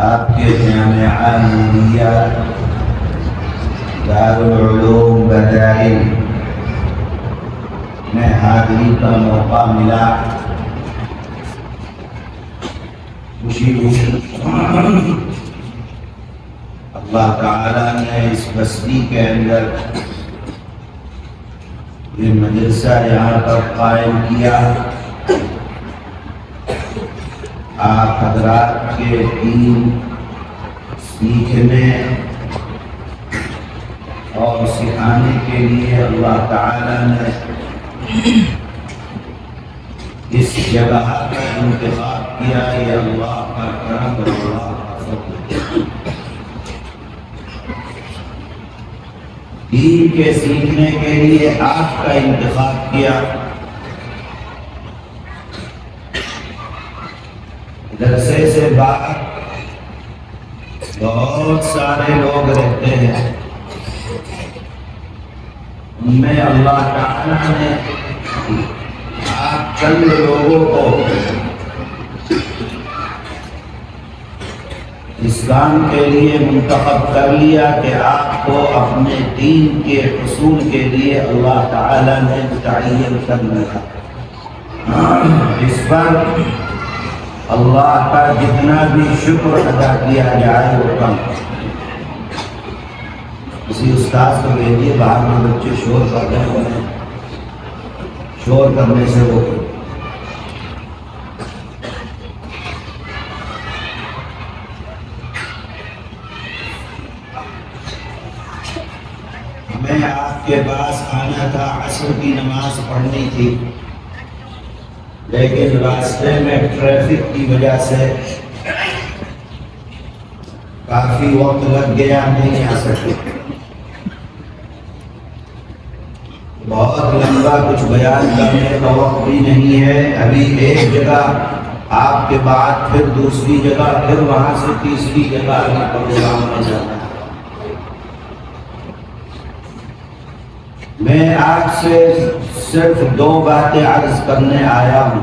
آپ کے جامعہ نوریہ دارالعلوم بدائل میں حاضری کا موقع ملا. خوشی ہوئی اللہ تعالیٰ نے اس بستی کے اندر یہ مدرسہ یہاں پر قائم کیا. آپ حضرات کے دین سیکھنے اور سکھانے کے لیے اللہ تعالیٰ نے اس جگہ کا انتخاب کیا. یہ اللہ کا کرم اور اللہ کا فضل. دین کے سیکھنے کے لیے آپ کا انتخاب کیا. مدرسے سے باہر بہت سارے لوگ رہتے ہیں. ان میں اللہ تعالیٰ نے آپ چند لوگوں کو اس کام کے لیے منتخب کر لیا کہ آپ کو اپنے دین کے حصول کے لیے اللہ تعالیٰ نے متعین کر لیا. اس پر اللہ کا جتنا بھی شکر ادا کیا جائے وہ کم. کسی استاد کو بھیجیے باہر میں بچے شور کر رہے ہیں، شور کرنے سے وہ ہمیں آپ کے پاس آنا تھا. عصر کی نماز پڑھنی تھی، لیکن راستے میں ٹریفک کی وجہ سے کافی وقت لگ گیا، نہیں آ سکے. بہت لمبا کچھ بیان کرنے کا وقت بھی نہیں ہے. ابھی ایک جگہ آپ کے بعد پھر دوسری جگہ، پھر وہاں سے تیسری جگہ ابھی پروگرام میں جانا ہے. میں آپ سے صرف دو باتیں عرض کرنے آیا ہوں.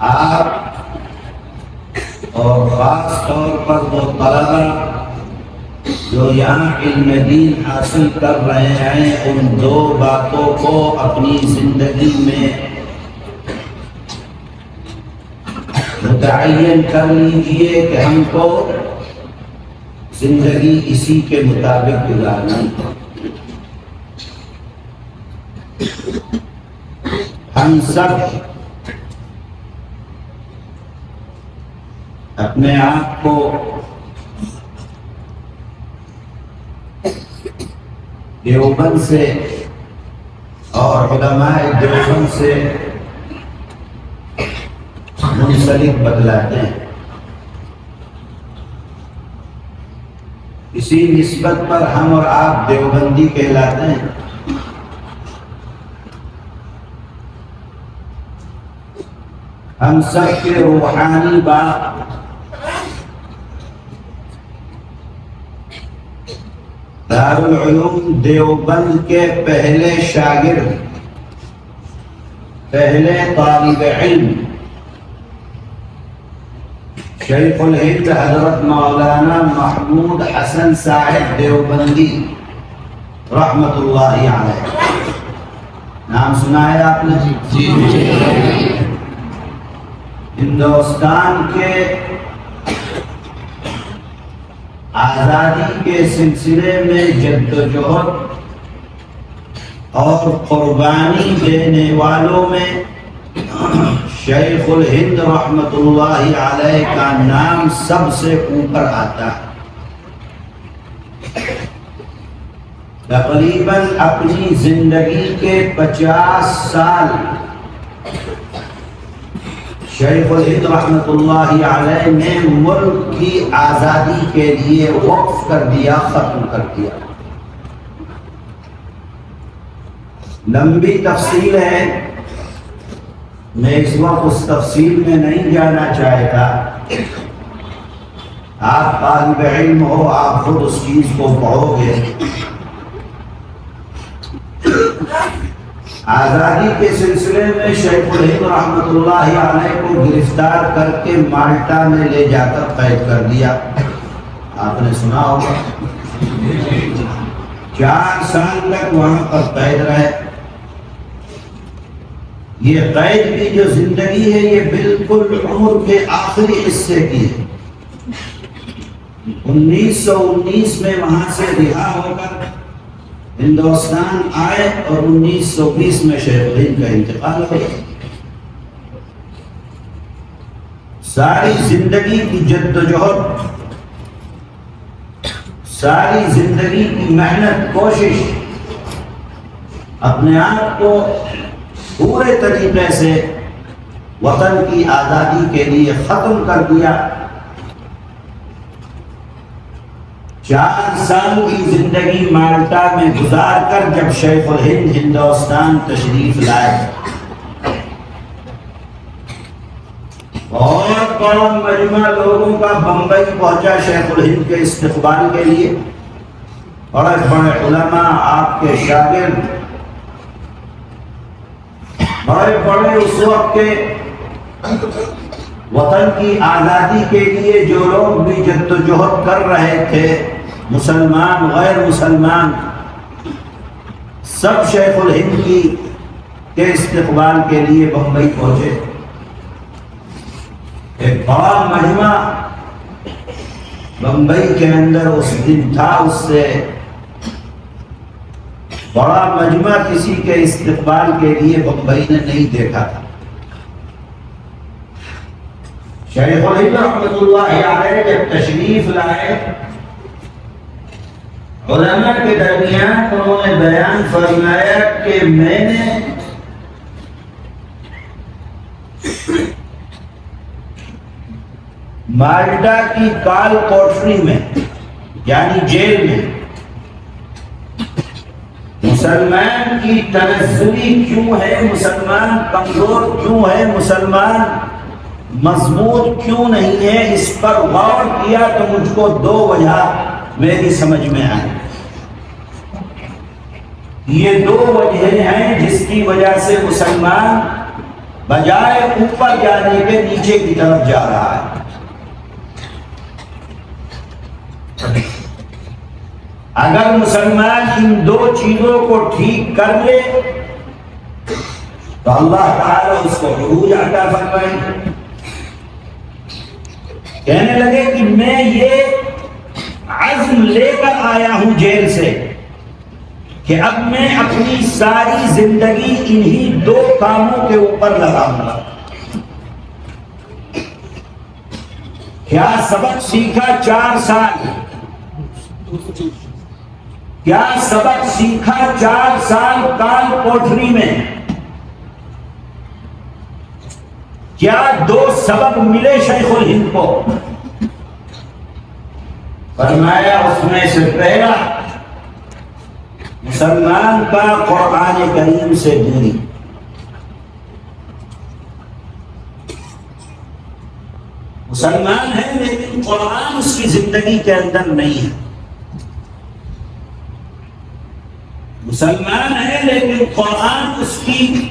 آپ اور خاص طور پر وہ طلبہ جو یہاں علم دین حاصل کر رہے ہیں، ان دو باتوں کو اپنی زندگی میں متعین کر لیجئے کہ ہم کو زندگی اسی کے مطابق گزارنی ہے. ہم سب اپنے آپ کو دیوبند سے اور علماء دیوبند سے منسلک بتلاتے ہیں. اسی نسبت پر ہم اور آپ دیوبندی کہلاتے ہیں. ہم سب کے روحانی باپ دارالعلوم دیوبند کے پہلے شاگرد، پہلے طالب علم شیخ الہند حضرت مولانا محمود حسن صاحب دیوبندی رحمت اللہ علیہ. نام سنا ہے آپ نے؟ جی. ہندوستان کے آزادی کے سلسلے میں جدوجہد اور قربانی دینے والوں میں شیخ الہند رحمت اللہ علیہ کا نام سب سے اوپر آتا ہے. تقریباً اپنی زندگی کے 50 سال شیخ الہند رحمت اللہ علیہ نے ملک کی آزادی کے لیے وقف کر دیا، ختم کر دیا. لمبی تفصیل ہے، میں اس وقت اس تفصیل میں نہیں جانا چاہتا. آپ طالب علم ہو، آپ خود اس چیز کو پڑھو گے. آزادی کے سلسلے میں شیخ الہند رحمۃ اللہ علیہ کو گرفتار کر کے مالٹا میں لے جا کر قید کر دیا. آپ نے سنا ہوگا. 4 سال تک وہاں پر قید رہے. یہ قید کی جو زندگی ہے یہ بالکل عمر کے آخری حصے کی ہے. 1919 میں وہاں سے رہا ہو کر ہندوستان آئے اور 1920 میں شیخ الہند کا انتقال ہو گیا. ساری زندگی کی جدوجہد، ساری زندگی کی محنت کوشش، اپنے آپ کو پورے طریقے سے وطن کی آزادی کے لیے ختم کر دیا. 4 سال کی زندگی مالٹا میں گزار کر جب شیخ الہند ہندوستان تشریف لائے، بہت بڑا مجمع لوگوں کا بمبئی پہنچا شیخ الہند کے استقبال کے لیے. بڑے بڑے علماء، آپ کے شاگرد، بڑے بڑے اس وقت کے وطن کی آزادی کے لیے جو لوگ بھی جدوجہد کر رہے تھے، مسلمان غیر مسلمان، سب شیخ الہند کے استقبال کے لیے بمبئی پہنچے. ایک بڑا مجمع بمبئی کے اندر اس دن تھا. اس سے بڑا مجمع کسی کے استقبال کے لیے بمبئی نے نہیں دیکھا تھا. شیخ الہند رحمۃ اللہ علیہ جب تشریف لائے، علماء کے درمیان انہوں نے بیان فرمایا کہ میں نے مالٹا کی کال کوٹری میں یعنی جیل میں مسلمان کی تنزلی کیوں ہے، مسلمان کمزور کیوں ہے، مسلمان مضبوط کیوں نہیں ہے، اس پر غور کیا تو مجھ کو 2 وجہ میری سمجھ میں آئی. یہ 2 وجہ ہیں جس کی وجہ سے مسلمان بجائے اوپر جانے کے نیچے کی طرف جا رہا ہے. اگر مسلمان ان 2 چیزوں کو ٹھیک کر لے تو اللہ تعالیٰ اس کو عروج عطا فرمائیں گے. کہنے لگے کہ میں یہ عزم لے کر آیا ہوں جیل سے کہ اب میں اپنی ساری زندگی انہی 2 کاموں کے اوپر لگاؤں گا. کیا سبق سیکھا 4 سال؟ کیا سبق سیکھا 4 سال کال کوٹری میں؟ کیا 2 سبق ملے شیخ الہند کو؟ فرمایا اس میں سے پہلا، مسلمان کا قرآن کریم سے دوری. مسلمان ہے لیکن قرآن اس کی زندگی کے اندر نہیں ہے. مسلمان ہے لیکن قرآن اس کی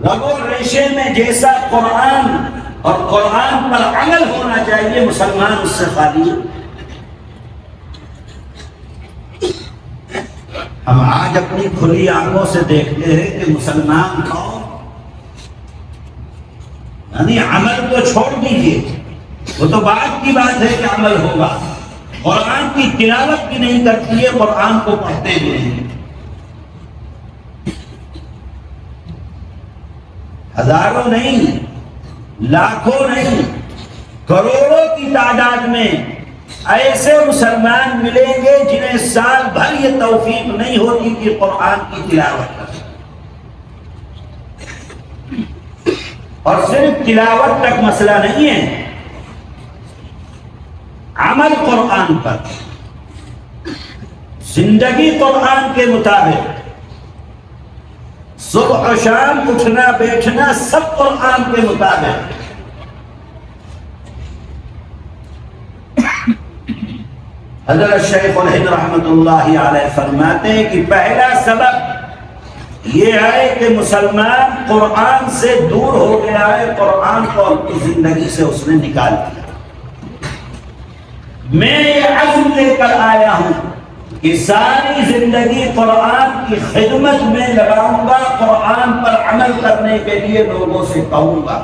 رگ و ریشے میں جیسا قرآن اور قرآن پر عمل ہونا چاہیے، مسلمان اس سے خالی ہے. ہم آج اپنی کھلی آنکھوں سے دیکھتے ہیں کہ مسلمان قوم یعنی عمل تو چھوڑ دیجیے، وہ تو بات کی بات ہے کہ عمل ہوگا. قرآن کی تلاوت بھی نہیں کرتی ہے، قرآن کو پڑھتے بھی نہیں. ہزاروں نہیں، لاکھوں نہیں، کروڑوں کی تعداد میں ایسے مسلمان ملیں گے جنہیں سال بھر یہ توفیق نہیں ہوتی کہ قرآن کی تلاوت کریں. اور صرف تلاوت تک مسئلہ نہیں ہے، عمل قرآن پر، زندگی قرآن کے مطابق، صبح و شام اٹھنا بیٹھنا سب قرآن کے مطابق. حضرت شیخ الہند رحمۃ اللہ علیہ فرماتے ہیں کہ پہلا سبب یہ ہے کہ مسلمان قرآن سے دور ہو گیا ہے، قرآن کو اپنی زندگی سے اس نے نکال دیا۔ میں یہ عزم لے کر آیا ہوں کہ ساری زندگی قرآن کی خدمت میں لگاؤں گا، قرآن پر عمل کرنے کے لیے لوگوں سے کہوں گا۔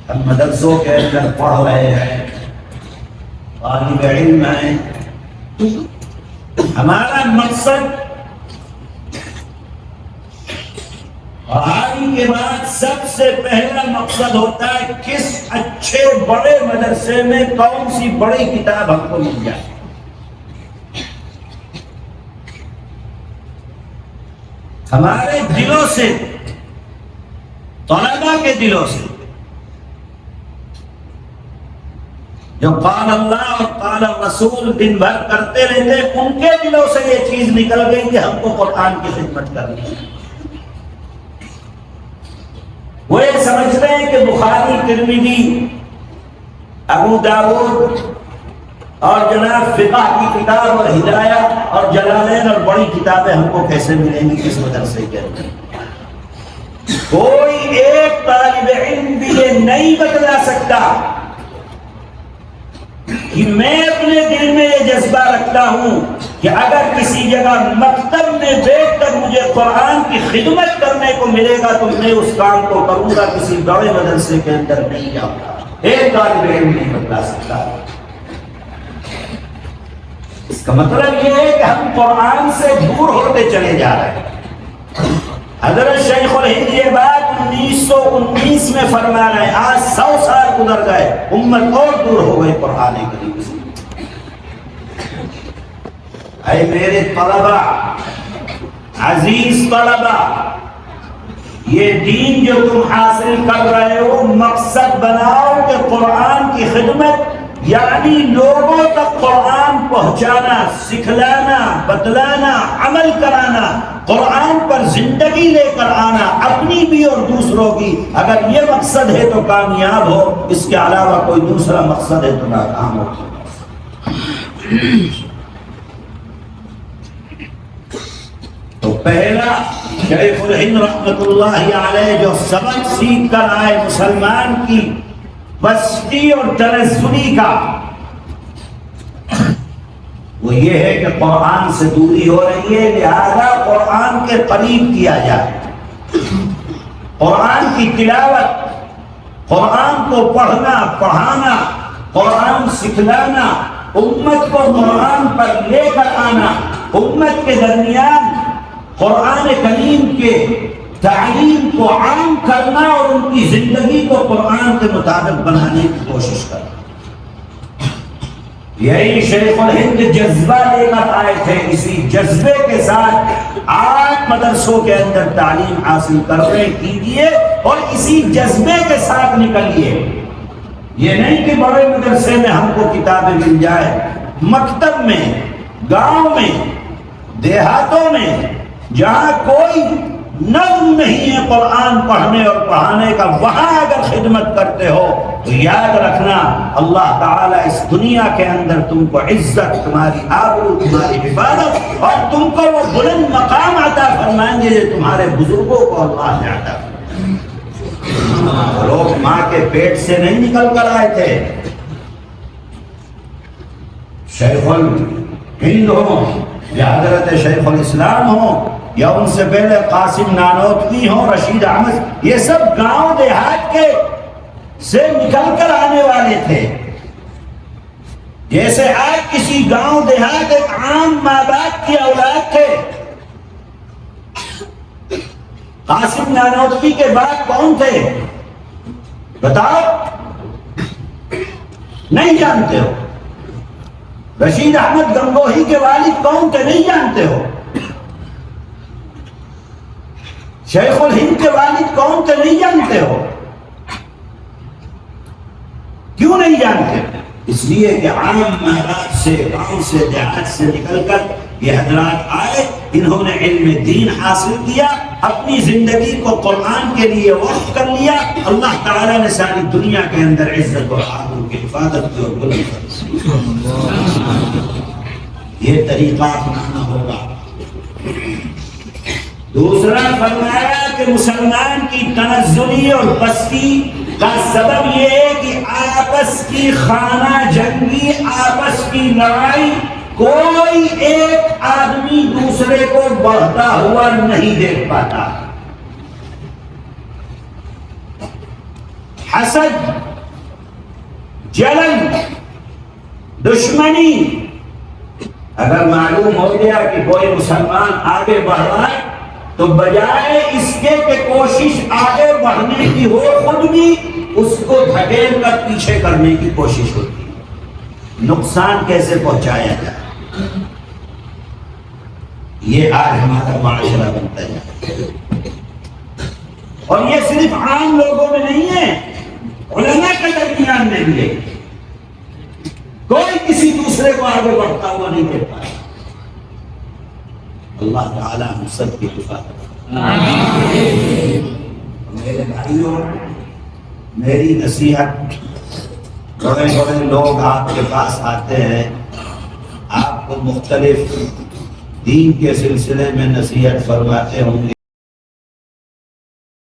ہم مدرسوں کے اندر پڑھ رہے ہیں، طالب علم ہیں، ہمارا مقصد پڑھائی کے بعد سب سے پہلا مقصد ہوتا ہے کس اچھے بڑے مدرسے میں کون سی بڑی کتاب ہم کو مل جائے۔ ہمارے دلوں سے، طلباء کے دلوں سے جو قال اللہ اور قال الرسول دن بھر کرتے رہتے، ان کے دلوں سے یہ چیز نکل گئی کہ ہم کو قرآن کی خدمت کرنی ہے۔ وہ یہ سمجھتے ہیں کہ بخاری، ترمذی، ابو داؤد اور جناب فقہ کی کتاب اور ہدایہ اور جلالین اور بڑی کتابیں ہم کو کیسے ملیں گی کس مدرسے کے اندر؟ کوئی ایک طالب علم بھی یہ نہیں بتلا سکتا کہ میں اپنے دل میں یہ جذبہ رکھتا ہوں کہ اگر کسی جگہ مکتب میں بیٹھ کر مجھے قرآن کی خدمت کرنے کو ملے گا تو میں اس کام کو کروں گا، کسی بڑے مدرسے کے اندر نہیں جاؤں گا۔ ایک طالب علم نہیں بتلا سکتا۔ اس کا مطلب یہ ہے کہ ہم قرآن سے دور ہوتے چلے جا رہے ہیں۔ حضرت شیخ الہند یہ بات 1919 میں فرما رہے ہیں، آج 100 سال گزر گئے، امت اور دور ہو گئی قرآن کریم سے۔ اے میرے طلباء، عزیز طلباء، یہ دین جو تم حاصل کر رہے ہو مقصد بناؤ کہ قرآن کی خدمت، یعنی لوگوں تک قرآن پہنچانا، سکھلانا، بتلانا، عمل کرانا، قرآن پر زندگی لے کر آنا، اپنی بھی اور دوسروں کی۔ اگر یہ مقصد ہے تو کامیاب ہو، اس کے علاوہ کوئی دوسرا مقصد ہے تو ناکام ہو۔ تو پہلا شیخ الہند رحمۃ اللہ علیہ جو سبق سیکھ کر آئے مسلمان کی بستی اور تنزلی کا، وہ یہ ہے کہ قرآن سے دوری ہو رہی ہے، لہذا قرآن کے قریب کیا جائے۔ قرآن کی تلاوت، قرآن کو پڑھنا، پڑھانا، قرآن سکھلانا، امت کو قرآن پر لے کر آنا، امت کے درمیان قرآن کریم کے تعلیم کو عام کرنا اور ان کی زندگی کو قرآن کے مطابق بنانے کی کوشش کرنا۔ یہی شیخ الہند جذبہ لے کر آئے تھے، اسی جذبے کے ساتھ آج مدرسوں کے اندر تعلیم حاصل کر رہے کیجیے اور اسی جذبے کے ساتھ نکلیے۔ یہ نہیں کہ بڑے مدرسے میں ہم کو کتابیں مل جائے، مکتب میں، گاؤں میں، دیہاتوں میں جہاں کوئی نظم نہیں ہے قرآن پڑھنے اور پڑھانے کا، وہاں اگر خدمت کرتے ہو تو یاد رکھنا اللہ تعالیٰ اس دنیا کے اندر تم کو عزت، تمہاری آبرو، تمہاری حفاظت اور تم کو وہ بلند مقام عطا فرمائیں گے جو تمہارے بزرگوں کو اللہ نے عطا فرمایا۔ لوگ ماں کے پیٹ سے نہیں نکل کر آئے تھے۔ شیخ الہند ہو یا حضرت شیخ الاسلام ہو یا ان سے پہلے قاسم نانوتوی ہوں، رشید احمد، یہ سب گاؤں دیہات کے سے نکل کر آنے والے تھے۔ جیسے آج کسی گاؤں دیہات ایک عام ماں باپ کی اولاد تھے۔ قاسم نانوتوی کے بعد کون تھے بتاؤ؟ نہیں جانتے ہو؟ رشید احمد گنگوہی کے والد کون تھے؟ نہیں جانتے ہو؟ شیخ الہند کے والد کون تھے؟ نہیں جانتے ہو؟ کیوں نہیں جانتے؟ اس لیے کہ عام محراب سے، گاؤں سے، دیہات سے نکل کر یہ حضرات آئے انہوں نے علم دین حاصل کیا، اپنی زندگی کو قرآن کے لیے وقف کر لیا، اللہ تعالیٰ نے ساری دنیا کے اندر عزت اور آبرو کی حفاظت کی اور بلند کی۔ یہ طریقہ اپنانا ہوگا۔ دوسرا فرمایا کہ مسلمان کی تنزلی اور پستی کا سبب یہ ہے کہ آپس کی خانہ جنگی، آپس کی لڑائی، کوئی ایک آدمی دوسرے کو بڑھتا ہوا نہیں دیکھ پاتا۔ حسد، جلن، دشمنی، اگر معلوم ہو گیا کہ کوئی مسلمان آگے بڑھ رہا ہے تو بجائے اس کے کہ کوشش آگے بڑھنے کی ہو، خود بھی اس کو دھکیل کر پیچھے کرنے کی کوشش ہوتی ہے، نقصان کیسے پہنچایا جائے۔ یہ آج ہمارا معاشرہ بنتا ہے، اور یہ صرف عام لوگوں میں نہیں ہے، علماء کے درمیان میں بھی ہے۔ کوئی کسی دوسرے کو آگے بڑھتا ہوا نہیں دیکھ پاتا۔ اللہ تعالیٰ ہم سب کی حفاظت۔ میرے بھائیوں، میری نصیحت، بڑے بڑے لوگ آپ کے پاس آتے ہیں، آپ کو مختلف دین کے سلسلے میں نصیحت فرماتے ہوں گے۔